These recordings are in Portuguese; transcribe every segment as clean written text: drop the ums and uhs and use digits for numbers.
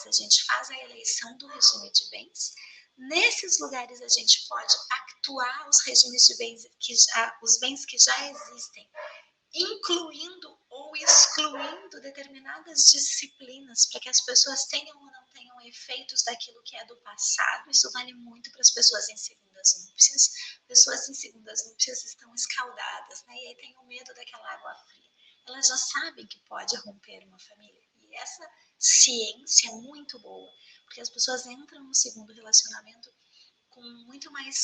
lugares a gente faz a eleição do regime de bens. Nesses lugares a gente pode pactuar os regimes de bens, os bens que já existem, incluindo ou excluindo determinadas disciplinas para que as pessoas tenham ou não tenham efeitos daquilo que é do passado. Isso vale muito para as pessoas em segundas núpcias. Pessoas em segundas núpcias estão escaldadas, né? E aí tem o medo daquela água fria. Elas já sabem que pode romper uma família. E essa ciência é muito boa, porque as pessoas entram no segundo relacionamento com muito mais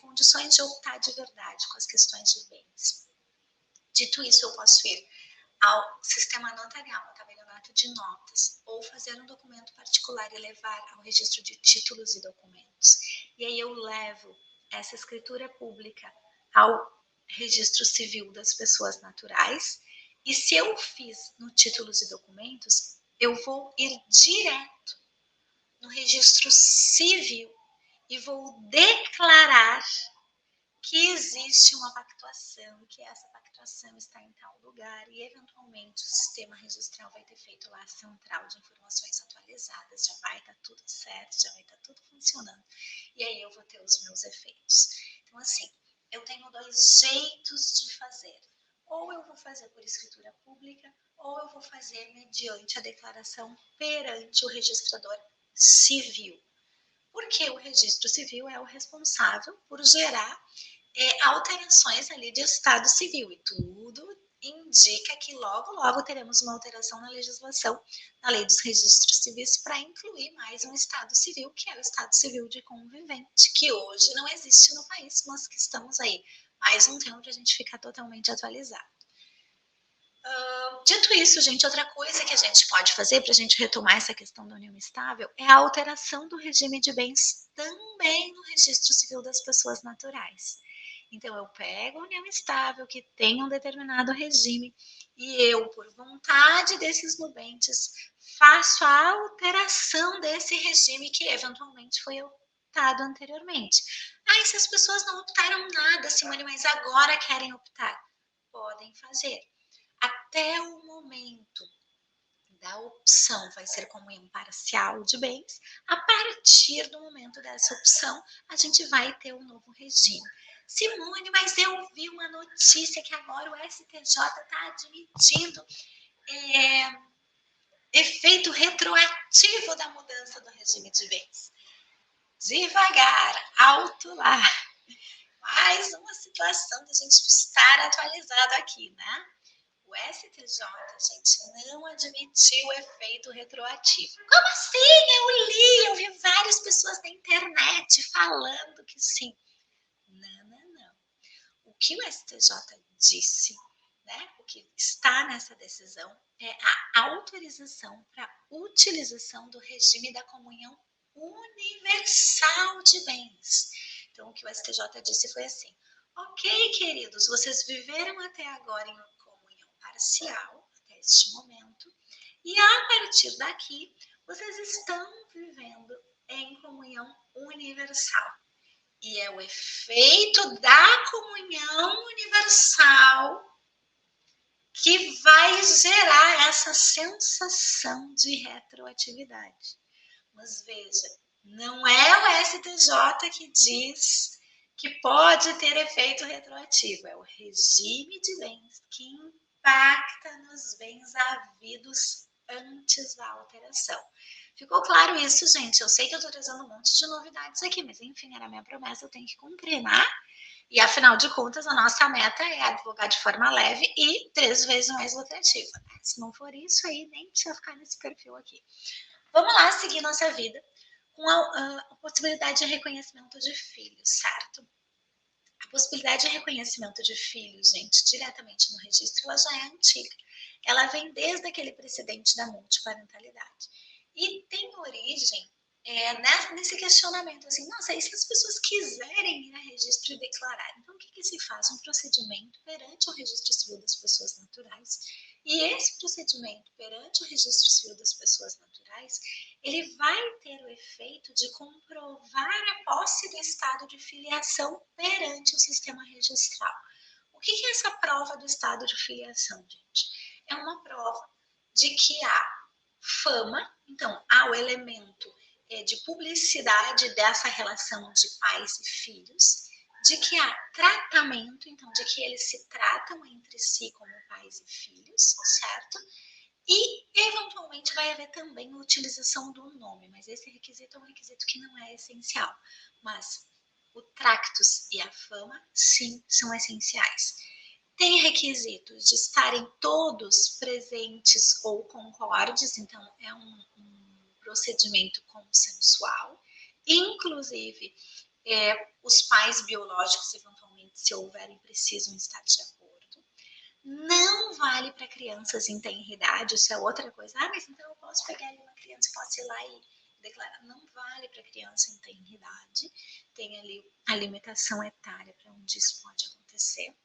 condições de optar de verdade com as questões de bens. Dito isso, eu posso ir ao sistema notarial, ao tabelionato de notas, ou fazer um documento particular e levar ao registro de títulos e documentos. E aí eu levo essa escritura pública ao registro civil das pessoas naturais. E se eu fiz no títulos e documentos, eu vou ir direto no registro civil e vou declarar que existe uma pactuação, que essa pactuação está em tal lugar e, eventualmente, o sistema registral vai ter feito lá a central de informações atualizadas, já vai estar tudo certo, já vai estar tudo funcionando. E aí eu vou ter os meus efeitos. Então, assim, eu tenho dois jeitos de fazer. Ou eu vou fazer por escritura pública, ou eu vou fazer mediante a declaração perante o registrador civil. Porque o registro civil é o responsável por gerar alterações ali de estado civil, e tudo indica que logo teremos uma alteração na legislação, na lei dos registros civis, para incluir mais um estado civil, que é o estado civil de convivente, que hoje não existe no país, mas que estamos aí mais um tempo para a gente ficar totalmente atualizado. Dito isso, gente, outra coisa que a gente pode fazer para a gente retomar essa questão da união estável é a alteração do regime de bens também no registro civil das pessoas naturais. Então, eu pego a união estável que tem um determinado regime e eu, por vontade desses nubentes, faço a alteração desse regime que eventualmente foi optado anteriormente. E se as pessoas não optaram nada, Simone, mas agora querem optar, podem fazer. Até o momento da opção vai ser comunhão parcial de bens. A partir do momento dessa opção, a gente vai ter um novo regime. Simone, mas eu vi uma notícia que agora o STJ está admitindo efeito retroativo da mudança do regime de bens. Devagar, alto lá. Mais uma situação da gente estar atualizado aqui, né? O STJ, gente, não admitiu o efeito retroativo. Como assim? Eu vi várias pessoas na internet falando que sim. Não. O que o STJ disse, né, o que está nessa decisão, é a autorização para utilização do regime da comunhão universal de bens. Então, o que o STJ disse foi assim: ok, queridos, vocês viveram até agora em comunhão parcial, até este momento, e a partir daqui, vocês estão vivendo em comunhão universal. E é o efeito da comunhão universal que vai gerar essa sensação de retroatividade. Mas veja, não é o STJ que diz que pode ter efeito retroativo, é o regime de bens que impacta nos bens havidos antes da alteração. Ficou claro isso, gente? Eu sei que eu estou trazendo um monte de novidades aqui, mas enfim, era a minha promessa, eu tenho que cumprir, né? E afinal de contas, a nossa meta é advogar de forma leve e 3 vezes mais lucrativa. Né? Se não for isso, aí nem precisa ficar nesse perfil aqui. Vamos lá seguir nossa vida com a possibilidade de reconhecimento de filhos, certo? A possibilidade de reconhecimento de filhos, gente, diretamente no registro, ela já é antiga. Ela vem desde aquele precedente da multiparentalidade. E tem origem nesse questionamento, assim, nossa, e se as pessoas quiserem ir a registro e declarar? Então, o que se faz? Um procedimento perante o registro civil das pessoas naturais, e esse procedimento perante o registro civil das pessoas naturais, ele vai ter o efeito de comprovar a posse do estado de filiação perante o sistema registral. O que é essa prova do estado de filiação, gente? É uma prova de que há fama, então há o elemento de publicidade dessa relação de pais e filhos, de que há tratamento, então de que eles se tratam entre si como pais e filhos, certo? E, eventualmente, vai haver também a utilização do nome, mas esse requisito é um requisito que não é essencial. Mas o tractus e a fama, sim, são essenciais. Tem requisitos de estarem todos presentes ou concordes, então é um procedimento consensual. Inclusive, os pais biológicos, eventualmente, se houverem, precisam estar de acordo. Não vale para crianças em tenra idade, isso é outra coisa. Ah, mas então eu posso pegar ali uma criança, posso ir lá e declarar. Não vale para criança em tenra idade. Tem ali a limitação etária para onde isso pode acontecer.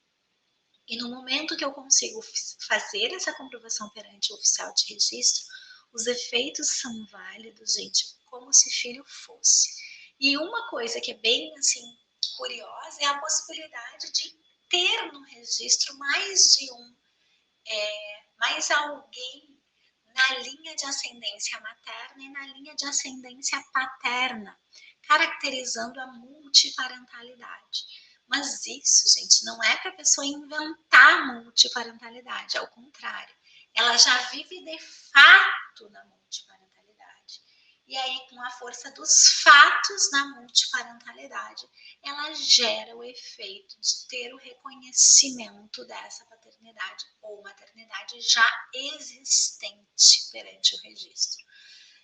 E no momento que eu consigo fazer essa comprovação perante o oficial de registro, os efeitos são válidos, gente, como se filho fosse. E uma coisa que é bem assim curiosa é a possibilidade de ter no registro mais alguém na linha de ascendência materna e na linha de ascendência paterna, caracterizando a multiparentalidade. Mas isso, gente, não é para a pessoa inventar multiparentalidade, ao contrário. Ela já vive de fato na multiparentalidade. E aí, com a força dos fatos na multiparentalidade, ela gera o efeito de ter o reconhecimento dessa paternidade ou maternidade já existente perante o registro.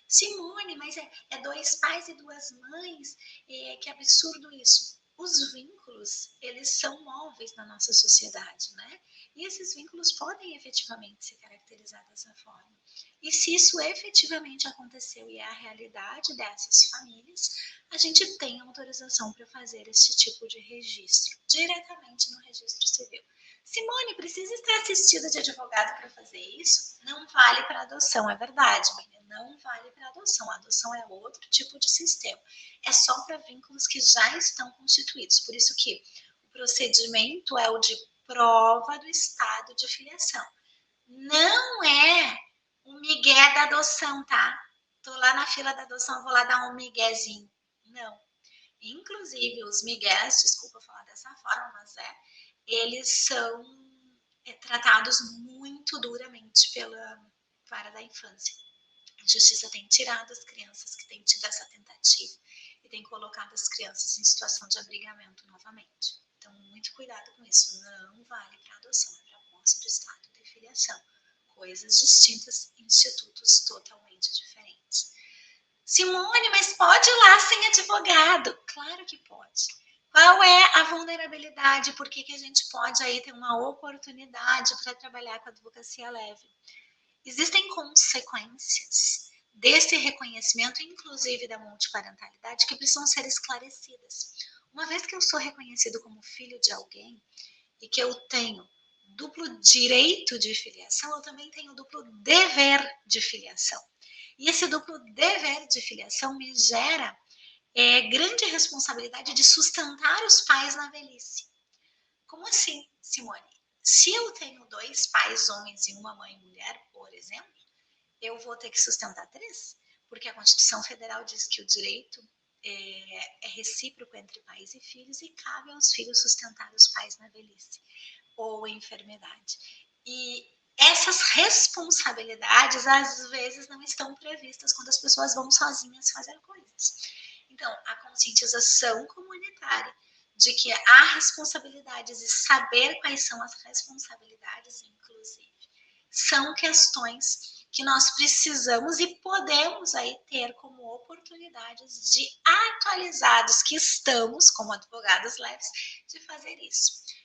Simone, mas é dois pais e duas mães? Que absurdo isso. Os vínculos, eles são móveis na nossa sociedade, né? E esses vínculos podem efetivamente se caracterizar dessa forma. E se isso efetivamente aconteceu e é a realidade dessas famílias, a gente tem autorização para fazer esse tipo de registro, diretamente no registro civil. Simone, precisa estar assistida de advogado para fazer isso? Não vale para adoção, é verdade, menina, não vale para adoção. A adoção é outro tipo de sistema. É só para vínculos que já estão constituídos. Por isso que o procedimento é o de prova do estado de filiação. Não é um migué da adoção, tá? Tô lá na fila da adoção, vou lá dar um miguezinho. Não. Inclusive, os migués, desculpa falar dessa forma, mas eles são tratados muito duramente pela vara da infância. A justiça tem tirado as crianças que têm tido essa tentativa e tem colocado as crianças em situação de abrigamento novamente. Então, muito cuidado com isso. Não vale para adoção, é para posse do estado de filiação. Coisas distintas, institutos totalmente diferentes. Simone, mas pode ir lá sem advogado? Claro que pode. Qual é a vulnerabilidade? Por que a gente pode aí ter uma oportunidade para trabalhar com a advocacia leve? Existem consequências desse reconhecimento, inclusive da multiparentalidade, que precisam ser esclarecidas. Uma vez que eu sou reconhecido como filho de alguém e que eu tenho duplo direito de filiação, eu também tenho duplo dever de filiação. E esse duplo dever de filiação me gera grande responsabilidade de sustentar os pais na velhice. Como assim, Simone? Se eu tenho dois pais, homens, e uma mãe mulher, por exemplo, eu vou ter que sustentar três? Porque a Constituição Federal diz que o direito é recíproco entre pais e filhos e cabe aos filhos sustentar os pais na velhice ou enfermidade. E essas responsabilidades, às vezes, não estão previstas quando as pessoas vão sozinhas fazer coisas. Então, a conscientização comunitária de que há responsabilidades e saber quais são as responsabilidades, inclusive, são questões que nós precisamos e podemos aí ter como oportunidades de atualizados que estamos, como advogados leves, de fazer isso.